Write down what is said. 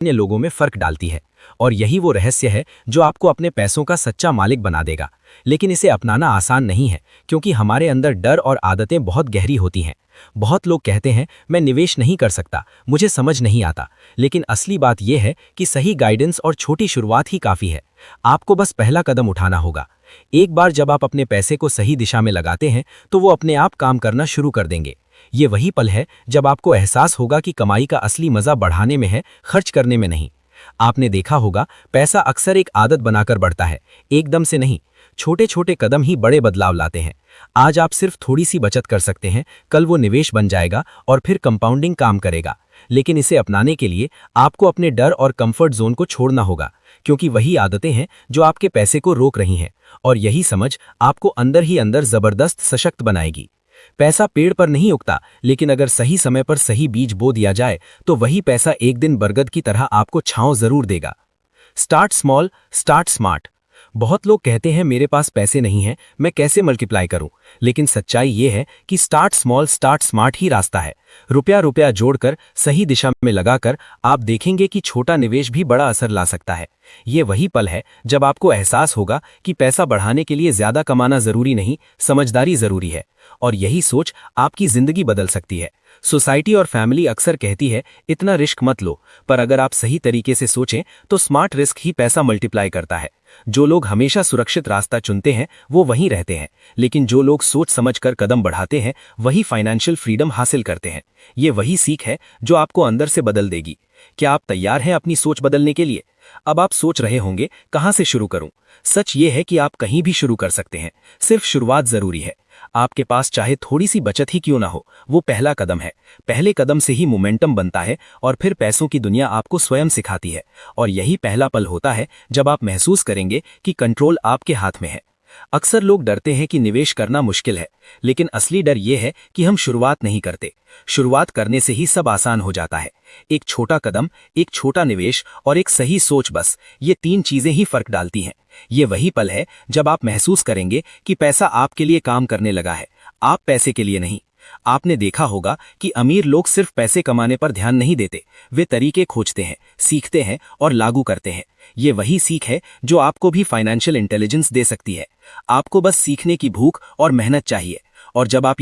अन्य लोगों में फर्क डालती है। और यही वो रहस्य है जो आपको अपने पैसों का सच्चा मालिक बना देगा। लेकिन इसे अपनाना आसान नहीं है, क्योंकि हमारे अंदर डर और आदतें बहुत गहरी होती हैं। बहुत लोग कहते हैं मैं निवेश नहीं कर सकता, मुझे समझ नहीं आता। लेकिन असली बात यह है कि सही गाइडेंस और छोटी शुरुआत ही काफ़ी है। आपको बस पहला कदम उठाना होगा। एक बार जब आप अपने पैसे को सही दिशा में लगाते हैं तो वो अपने आप काम करना शुरू कर देंगे। ये वही पल है जब आपको एहसास होगा कि कमाई का असली मजा बढ़ाने में है, खर्च करने में नहीं। आपने देखा होगा, पैसा अक्सर एक आदत बनाकर बढ़ता है, एकदम से नहीं। छोटे छोटे कदम ही बड़े बदलाव लाते हैं। आज आप सिर्फ थोड़ी सी बचत कर सकते हैं, कल वो निवेश बन जाएगा और फिर कंपाउंडिंग काम करेगा। लेकिन इसे अपनाने के लिए आपको अपने डर और कंफर्ट जोन को छोड़ना होगा, क्योंकि वही आदतें हैं जो आपके पैसे को रोक रही हैं। और यही समझ आपको अंदर ही अंदर जबरदस्त सशक्त बनाएगी। पैसा पेड़ पर नहीं उगता, लेकिन अगर सही समय पर सही बीज बो दिया जाए तो वही पैसा एक दिन बरगद की तरह आपको छांव जरूर देगा। Start small, start smart. बहुत लोग कहते हैं मेरे पास पैसे नहीं हैं, मैं कैसे मल्टीप्लाई करूं? लेकिन सच्चाई ये है कि स्टार्ट स्मॉल स्टार्ट स्मार्ट ही रास्ता है। रुपया रुपया जोड़कर सही दिशा में लगाकर आप देखेंगे कि छोटा निवेश भी बड़ा असर ला सकता है। ये वही पल है जब आपको एहसास होगा कि पैसा बढ़ाने के लिए ज्यादा कमाना जरूरी नहीं, समझदारी जरूरी है। और यही सोच आपकी जिंदगी बदल सकती है। सोसाइटी और फैमिली अक्सर कहती है इतना रिस्क मत लो, पर अगर आप सही तरीके से सोचें तो स्मार्ट रिस्क ही पैसा मल्टीप्लाई करता है। जो लोग हमेशा सुरक्षित रास्ता चुनते हैं वो वहीं रहते हैं, लेकिन जो लोग सोच समझकर कदम बढ़ाते हैं वही फाइनेंशियल फ्रीडम हासिल करते हैं। ये वही सीख है जो आपको अंदर से बदल देगी। क्या आप तैयार हैं अपनी सोच बदलने के लिए? अब आप सोच रहे होंगे कहां से शुरू करूं? सच ये है कि आप कहीं भी शुरू कर सकते हैं, सिर्फ शुरुआत जरूरी है। आपके पास चाहे थोड़ी सी बचत ही क्यों ना हो, वो पहला कदम है। पहले कदम से ही मोमेंटम बनता है और फिर पैसों की दुनिया आपको स्वयं सिखाती है। और यही पहला पल होता है जब आप महसूस करेंगे कि कंट्रोल आपके हाथ में है। अक्सर लोग डरते हैं कि निवेश करना मुश्किल है, लेकिन असली डर यह है कि हम शुरुआत नहीं करते। शुरुआत करने से ही सब आसान हो जाता है। एक छोटा कदम, एक छोटा निवेश और एक सही सोच, बस ये तीन चीजें ही फर्क डालती हैं। ये वही पल है जब आप महसूस करेंगे कि पैसा आपके लिए काम करने लगा है, आप पैसे के लिए नहीं। आपने देखा होगा कि अमीर लोग सिर्फ पैसे कमाने पर ध्यान नहीं देते, वे तरीके खोजते हैं, सीखते हैं और लागू करते हैं। ये वही सीख है जो आपको भी फाइनेंशियल इंटेलिजेंस दे सकती है। आपको बस सीखने की भूख और मेहनत चाहिए। और जब आप